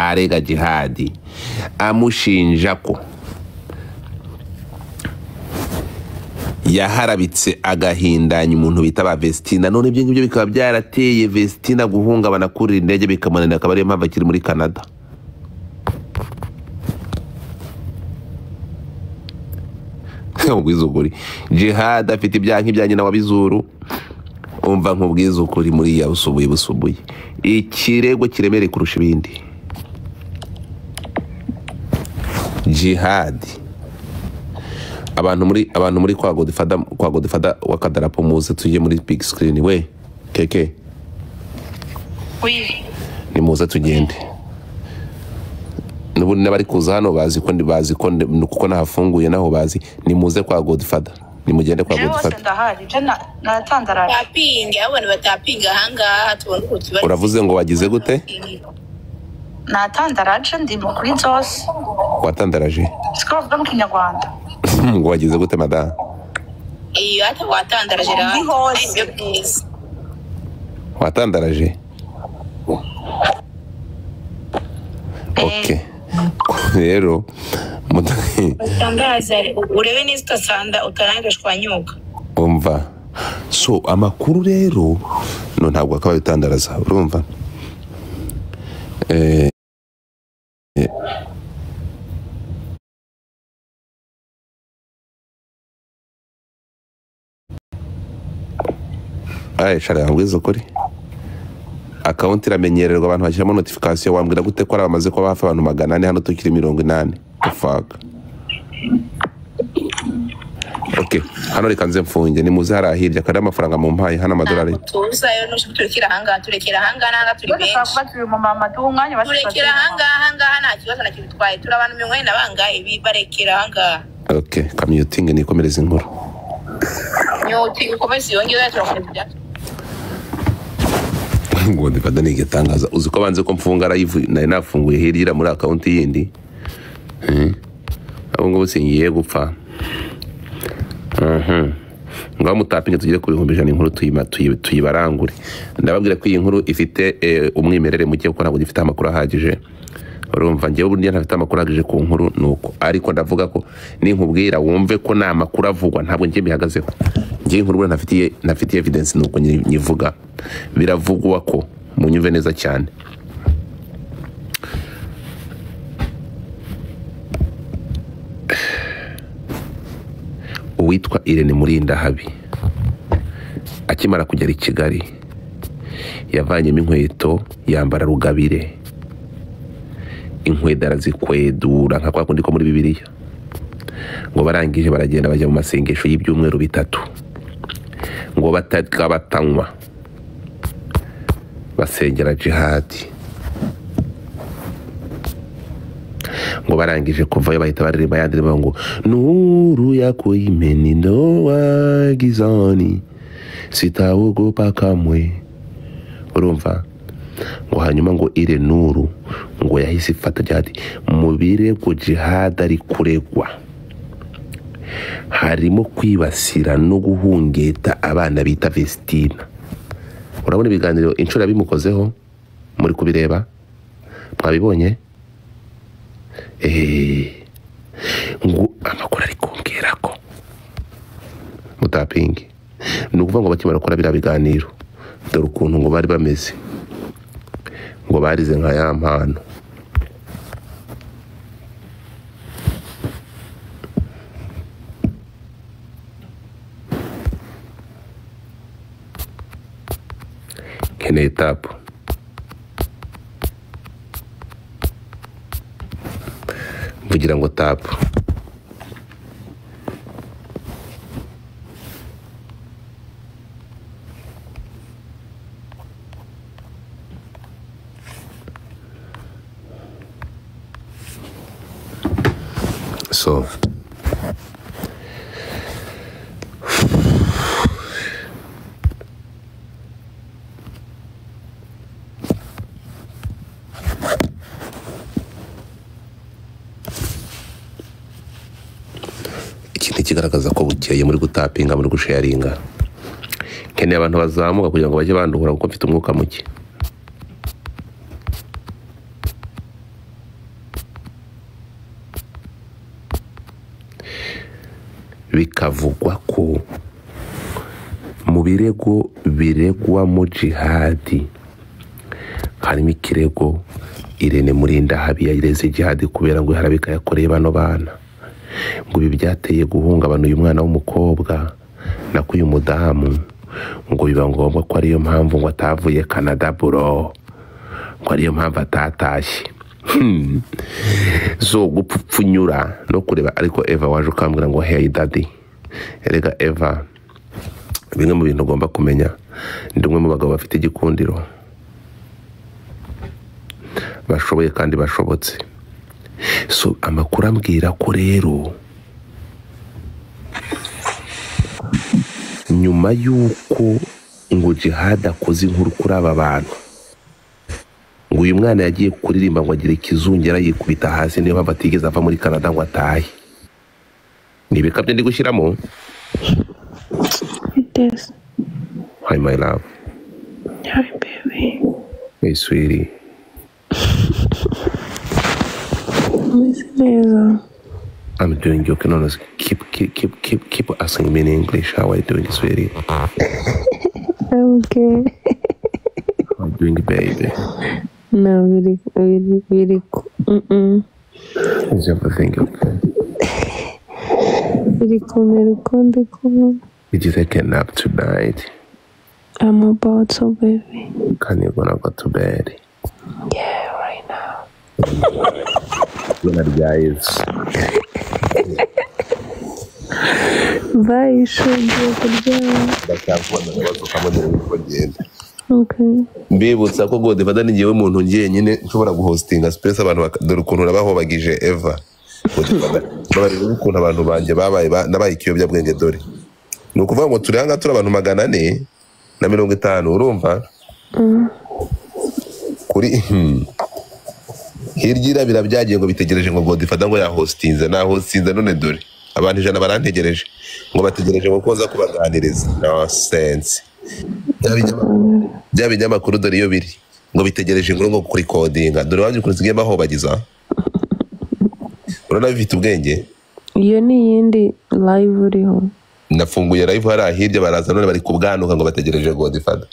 arega Jihad amushinja ko yaharabitse agahindanya umuntu bita ba Vestina. None ibyo ngibyo bikaba byarateye Vestina guhungabana kuri indege bikamanana, akaba ariyo mpamvu akiri muri Canada. Ubwizukuri Jihad afite ibyaha nk'ibyanjye na Wabizuru. Umva nk'ubwizukuri muri ya busubuye ikirego kiremereye kurusha ibindi. Jihad abantu muri kwa Godfather wa Kadarapo muze tujye muri big screen. We keke ni muze tugende. Nubundi nabari kuza hano bazi ko kuko nahafunguye naho bazi. Ni muze kwa Godfather, ni mugende kwa Godfather. Uravuze ngo wagize gute? Natandaraje ndi muri zose. Watandaraje? Sikovuga mu Kinyarwanda. Ngo wagize gute madame? Iyo ata watandaraje hose. Watandaraje? Okay. Rero mutangaza urebe neza utasanda utarangashwa nyuka. Umva. So amakuru rero no ntabwo akaba yitandaraza, urumva? Shara ngwizo kuri account iramenyererwa abantu bashyiramo notification. Wambwira gute ko bamaze ko bafa abantu 400 hano tukiri 80? Fuck. Okay, hano reka nze mfunge. Ni muze harahirya kandi amafaranga mu mpaye hano amadolari. Tuzayo no turekera hanga nanga turi benshi. Turi mu mama duhunganye bashikira hanga nta kibazo na kibitwaye. Turi abantu 90 nabanga ibi barekera hanga. Okay, commuting ni komereza inkuru. Nyoti ukomeze yongera turakomeza. Ngo ndikada nigitangaza. Uzi ko banze ko mfunga live nari nafunguye hirira muri account yindi. Abo ngo singiye gupfa. Ngo mutapinge tugire ku 100 inkuru tuyibarangure. Ndababwira ko iyi nkuru ifite umwimerere muke kuko ntabwo gifite amakuru ahagije. Urumva ngiye ubundi ntafite amakuru ahagije ku nkuru nuko, ariko ndavuga ko ninkubwira wumve ko na makuru avugwa ntabwo ngiye bihagazeho. Ngiye inkuru ntafite evidence nuko nyivuga. Biravugwa ko munyuve neza cyane. Uwitwa Irene Murindahabi akimara kugera i Kigali yavanyemo inkweto yambara rugabire. Inkweto arazikwedura nka kwa kundi ko muri Bibiliya. Ngo barangije baragenda bajya mu masengesho y'ibyumweru 3. Ngo batanywa basengera Jihad. Ngo barangije kuvayo bahita baririmba yandirimba ngo nuru yako imeni ndoa gizani sitaogopa kamwe. Urumva? Ngo hanyuma ngo ire nuru ngo yahise ifata Jihad mu birego Jihad ari kuregwa harimo kwibasira no guhungeta abana bita Vestina. Urabona ibiganiro inshuro bimukozeho muri kubireba mwabibonye? Ngo amakuru ari kumbwira ko mutapingi nukuvuga ngo bakimara gukora bira biganiro dore ukuntu ngo bari bameze, ngo barize nka ya mpano. Keneye tapu mvugira ngo tapu. So ikintu kigaragaza ko bukeye muri gutapinga muri gusharinga. Keneye abantu bazamuka kugira ngo bajye banduhura kuko mfite umwuka muke. bikavugwa ko mu birego biregwamo jihadi harimo ikirego Irene Murindahabi yayireze jihadi kubera ngo harabika yakoreye bano bana, ngo ibi byateye guhungabana uyu mwana w'umukobwa nako uyu mudamu, ngo biba ngombwa ko ariyo mpamvu ngo atavuye Canada bro, ko ariyo mpamvu atatashye. So gupfupfunyura no kureba. Ariko Eva waje ukambwira ngo hey daddy, erega Eva, bimwe mu bintu ugomba kumenya, ndi umwe mu bagabo bafite igikundiro, bashoboye kandi bashobotse. So amakuru ambwira ko rero nyuma y'uko ngo jihad akoze inkuru kuri aba bantu, ngo uyu mwana yagiye kuririmba ngo agire ikizungera yikubita hasi, niyo mpamvu atigeze ava muri Canada ngo atahe. Nibikabye ndi gushyiramo. Yes. Hi my love. Hi baby. Hey sweetie. I'm doing you can honestly keep asking me in English. How are you doing, sweetie? Okay. How are you doing, baby? No, really. Is everything okay? Did you take a nap tonight? I'm about to, baby. Can you gonna go to bed? Yeah, right now. Good guys. Bye, okay. Mbibutsa ko Godfather ni ngewe muntu ngiye nyine nshobora guhostinga space abantu dore ukuntu nabahobagije Eva. Godfather bari ukuntu abantu banje babaye nabaye ikiyobya bwenge dore. Ni ukuvuga ngo turi hanga turi abantu 450 urumva? Kuri hirya birabyagiye ngo bitegereje ngo Godfather ngo yahostinze na hostinze none dore abantu 100 barantegereje ngo bategereje ngo koza kubaganiriza. No sense. Bya binyamakuru dore iyo biri ngo bitegereje ngo kuri codinga dore wanje kuzigiye bahobagiza. Urana bifite ubwenge. Iyo ni yindi live uriho. Nafunguye live hari hirya baraza none bari kubwanuka ngo bategereje Godfather.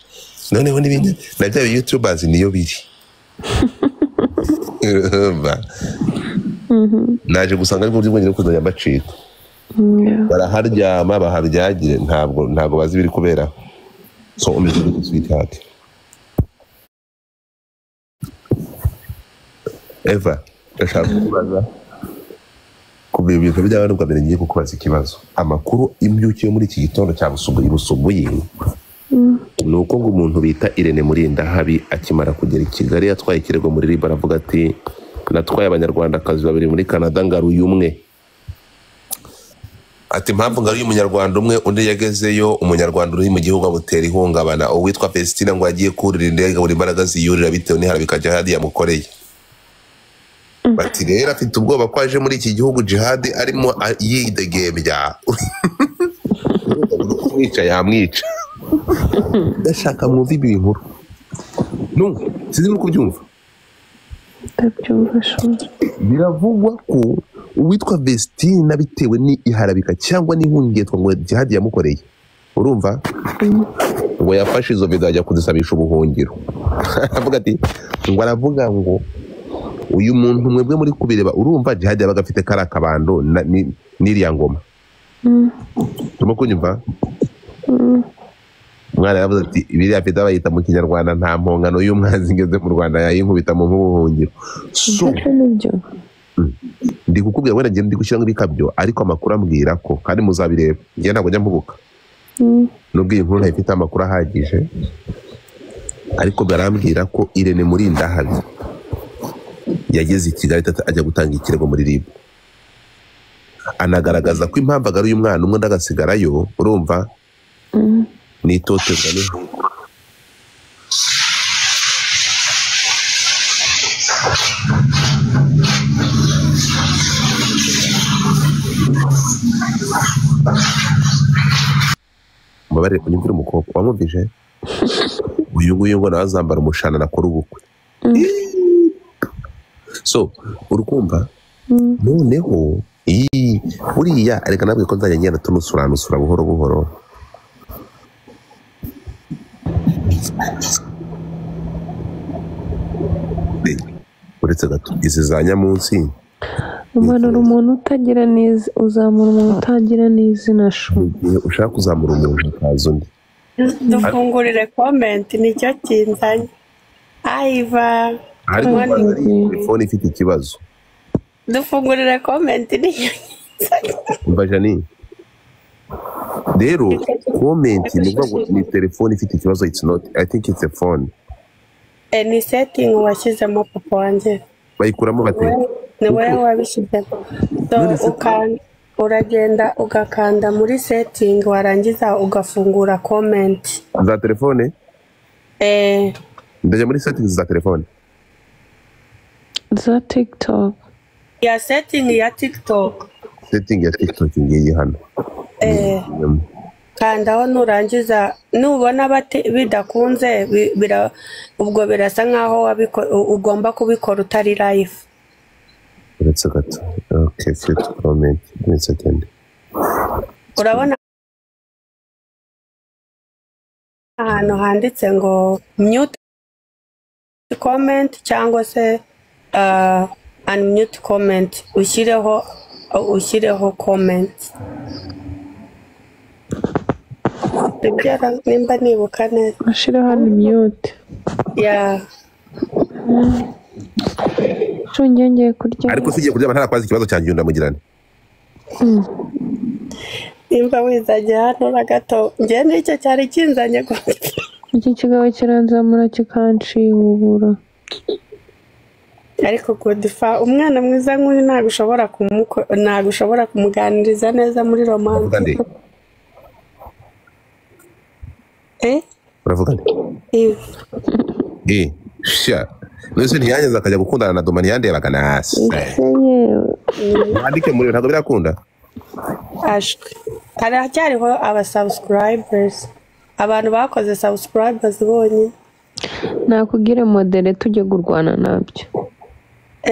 Noneho n'ibindi na bya YouTubers niyo biri. Naje gusanga ari buryo bwongera kuzanya bacika. Baraharyama baharyagire ntabwo bazi biri kubera. So umeze gute sweetheart? Eva, ndashaka kubaza ku bintu by'abantu bwa mbere ngiye kukubaza ikibazo. Amakuru imbyukiye muri iki gitondo cya Busubuye nuko ngo umuntu bita Irene Murindahabi akimara kugera i Kigali yatwaye ikirego muri RIB aravuga ati natwaye abanyarwandakazi babiri muri Canada ngaruye umwe. Ati mpamvu ngaruye umunyarwanda umwe undi yagezeyo umunyarwanda uri mu gihugu abutera ihungabana uwitwa Festina ngo yagiye kurira indege buri mbaraga ziyurira bitewe n'ihara bikajya hadi yamukoreye. Bati rero afite ubwoba ko aje muri iki gihugu jihad arimo yidegembya. Kumwica yamwica. Ndashaka mwumva ibi nkuru. No, sizi muri kubyumva. Ndabyumva shuri. Biravugwa ko uwitwa Vestina bitewe ni iharabika cyangwa n'ihungetwa ngo jihad yamukoreye. Urumva? Ngo yafashe izo video ajya kuzisabisha ubuhungiro. Avuga ati ngo aravuga ngo uyu muntu mwebwe muri kubireba urumva jihad yabaga afite kara kabando n'iriya ngoma. Turimo kunyumva? Mwana yavuze ati ibiriya afite abayita mu Kinyarwanda nta mpongano y'umwanzi ngeze mu Rwanda yayinkubita mu buhungiro. So ndi kukubwira wenda ngende ndi gushyira nk'ibikabyo ariko amakuru ambwira ko kandi muzabireba ngiye ntabwo njya mpubuka. Nubwo iyi nkuru ntayifite amakuru ahagije ariko barambwira ko Irene Murindahabi yageze i Kigali ajya gutanga ikirego muri RIB. Anagaragaza ko impamvu agaruye umwana umwe ndagasigarayo urumva ni itotezwa n'ijuru. Mbabarire kunyumvira umukobwa wamwumvije uyu nguyu ngo nawe azambara umushana nakora ubukwe. So urukumva noneho buriya reka nabwiye ko nzajya ngenda tunusura buhoro buhoro. Uretse gato izi za nyamunsi umanura umuntu utagira neza, uzamura umuntu utagira n'izina shu. Ushaka kuzamura umuntu akaza undi. Dufungurire comment nicyo kinzanye. Aiva ariko telefone ifite ikibazo. Dufungurire comment nicyo kinzanye. Umva Jani, rero comment ni telefone ifite ikibazo. It's not, I think it's a phone. Ni setting washyizemo papa wanjye. Bayikuramo bate? Ni wowe wabishyizemo. So uragenda ugakanda muri setting warangiza ugafungura comment za telefone. Ndajya muri settings za telefone za TikTok. Ya setting ya TikTok. Setting ya TikTok ngiye hano. Kandaho nurangiza nubona bidakunze ubwo birasa nkaho ugomba kubikora utari live. Uretse gato. Okay, fit comment. One second. Urabona ahantu handitse ngo mute comment cyangwa se unmute comment, ushyireho comment. Nimba nibuka neza ashiraho unmute. Yeah. Ngiye kurya. Ariko sigiye kurya ntarakwaza ikibazo cyanjye ndamugirane. Nimba wizajya hano na gato ngiye nicyo cyari kinzanye ko iki kigabo kiranzamura kikanshihubura. Ariko Godifa umwana mwiza nk'uyu ntabwo ushobora kumuganiriza neza muri romance. Uravuga nde? Sha Nose ntiyanyeza akajya gukundana na Domani yandebaga nasi. Andike muri ntabwo birakunda. Ashwe. Haracyariho aba subscribers. Abantu bakoze subscribers bonye. Nakugire modere tujye gurwana nabyo.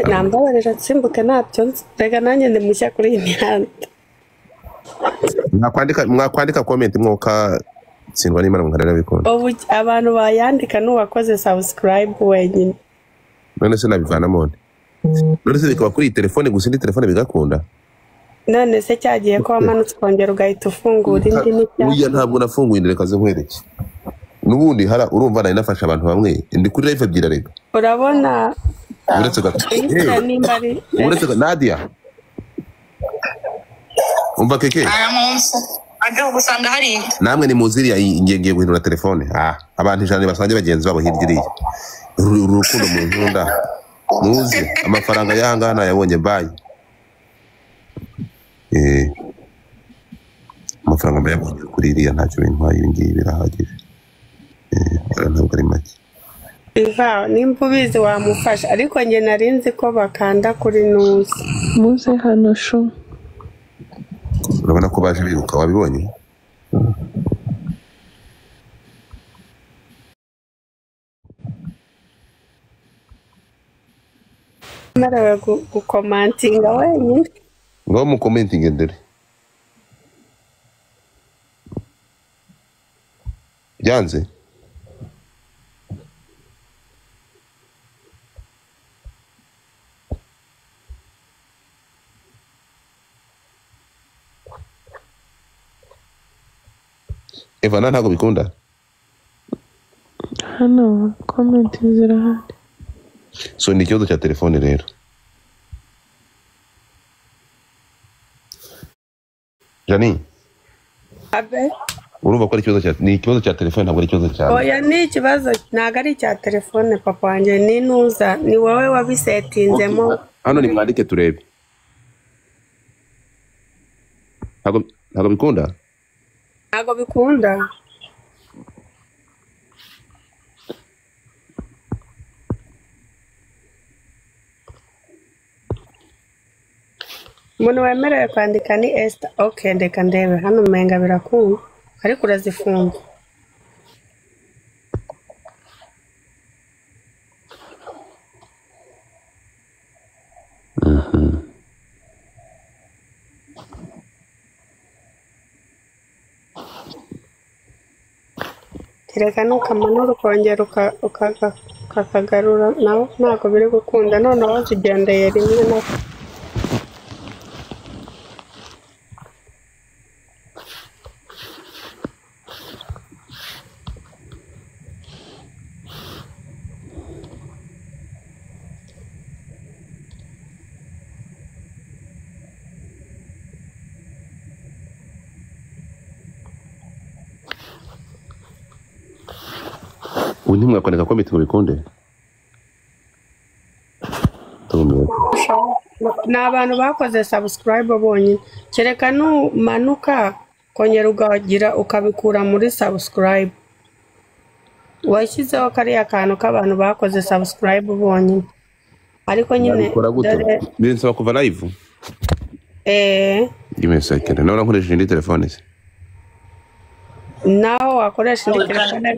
Nambabarira nsimbuke nabyo. Rega nanjye ndi mushya kuri iyi mihanda. Mwakwandika comment mwoka sindwa n'Imana mukara bikunda. Abantu bayandika n'uwakoze subscribe wenyine. None se nabivanamo nde? None se bikaba kuri telefone gusa indi telefone bigakunda? None se cyagiye ko wamanutse kongera ugahita ufungura indi n'icya. Uya ntabwo nafunguye ndeka ze nkwereke. Nubundi urumva nari nafasha abantu bamwe ndi kuri live ebyiri rega. Urabona uretse gato. Uretse gato Nadia. Umva keke. Aga gusanga hari namwe ni muziriya ngiye guhindura telefone. Abantu ijana basange bagenzi babo hirya urukundo mu nkunda muzi amafaranga yahangana yabonye bayi. Amafaranga bayabonye kuri iriya ntacyo bintwaye ibingibi birahagije. Ntabwo ari make. Iva nimba ubizi wamufasha ariko njye narinzi ko bakanda kuri nuzi. Muze hano sho. Urabona ko baje biruka wabibonye? Mara gukomantinga wenyine. Ngo mukomentinge ndere. Byanze? Evana ntago bikunda? Hano comment zirahari. So ni ikibazo cya telefone rero. Jani? Abe? Urumva ko ari ikibazo cya telefone ntabwo ari ikibazo cyawe. Oya ni ikibazo ntabwo ari cya telefone papa wanjye ni nuza ni wowe wabisetinzemo. Hano ni mwandike turebe. Ntago bikunda? Ntago bikunda. Umuntu wemerewe kwandika ni Esther. Okay, ndeka ndebe hano umenga birakunda ariko urazifunga. kereka nukamanura ukongera ukakagarura nawe ntabwo biri gukunda noneho zigendeye rimwe na undi mwakoneka komite mu bikunde ni abantu bakoze subscribe bonyine kereka numanuka kongera ugagira ukabikura muri subscribe washyizeho kariya kantu k'abantu bakoze subscribe bonyine ariko nyine binsaba kuva live give second nawe nkoresheje indi telefone se naho wakoresha indi telefone